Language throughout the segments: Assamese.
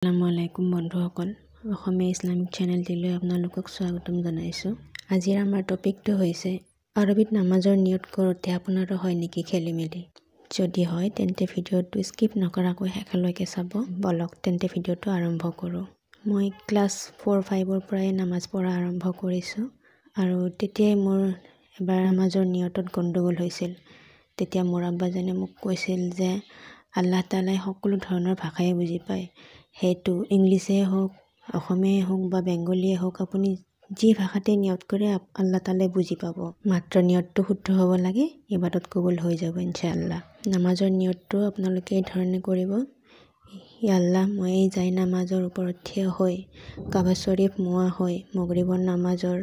আসসালামু আলাইকুম বন্ধুসকল, অসমীয়া ইছলামিক চেনেলটিলৈ আপোনালোকক স্বাগতম জনাইছোঁ। আজিৰ আমাৰ টপিকটো হৈছে আৰবিত নামাজৰ নিয়ত কৰোঁতে আপোনাৰো হয় নেকি খেলিমেলি? যদি হয় তেন্তে ভিডিঅ'টো স্কিপ নকৰাকৈ শেষলৈকে চাব। বলক তেন্তে ভিডিঅ'টো আৰম্ভ কৰোঁ। মই ক্লাছ 4-5ৰ পৰাই নামাজ পঢ়া আৰম্ভ কৰিছোঁ আৰু তেতিয়াই মোৰ এবাৰ নামাজৰ নিয়তত গণ্ডগোল হৈছিল। তেতিয়া মোৰ আব্বাজনে মোক কৈছিল যে আল্লাহ তাআলাই সকলো ধৰণৰ ভাষাই বুজি পায়। সেইটো ইংলিছেই হওক, অসমীয়াই হওক বা বেংগলীয়ে হওক, আপুনি যি ভাষাতে নিয়ত কৰে আল্লাহ তাআলাই বুজি পাব। মাত্ৰ নিয়তটো শুদ্ধ হ'ব লাগে, ইবাদত কবুল হৈ যাব ইনশাআল্লাহ। নামাজৰ নিয়তটো আপোনালোকে এই ধৰণে কৰিব। ইয়া আল্লাহ, মই এই যাই নামাজৰ ওপৰত থিয় হৈ কাবা শ্বৰীফ মোৱা হৈ মাগৰিবৰ নামাজৰ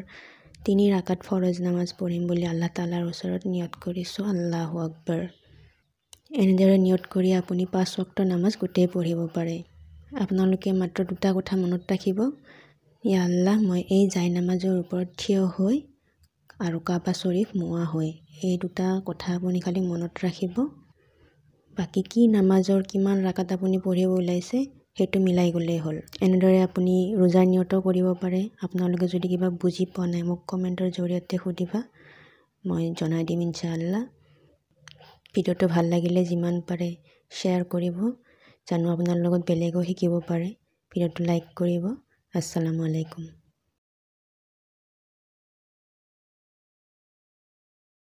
3 ৰাকাত ফৰজ নামাজ পঢ়িম বুলি আল্লাহ তাআলাৰ ওচৰত নিয়ত কৰিছোঁ। আল্লাহু আকবৰ। এনেদৰে নিয়ত কৰি আপুনি 5 ওয়াক্ত নামাজ গোটেই পঢ়িব পাৰে। আপোনালোকে মাত্ৰ 2টা কথা মনত ৰাখিব। ইয়া আল্লাহ, মই এই যাই নামাজৰ ওপৰত থিয় হৈ আৰু কাবা শ্বৰীফ মোৱা হৈ, এই 2টা কথা আপুনি খালি মনত ৰাখিব। বাকী কি নামাজৰ কিমান ৰাকাত আপুনি পঢ়িব ওলাইছে সেইটো মিলাই গ'লেই হ'ল। এনেদৰে আপুনি ৰোজাৰ নিয়তো কৰিব পাৰে। আপোনালোকে যদি কিবা বুজি পোৱা নাই মোক কমেণ্টৰ জৰিয়তে সুধিবা, মই জনাই দিম ইনশাআল্লাহ। ভিডিঅ'টো ভাল লাগিলে যিমান পাৰে শ্বেয়াৰ কৰিব, জানো আপোনাৰ লগত বেলেগেও শিকিব পাৰে। ভিডিঅ'টো লাইক কৰিব। আসসালামু আলাইকুম।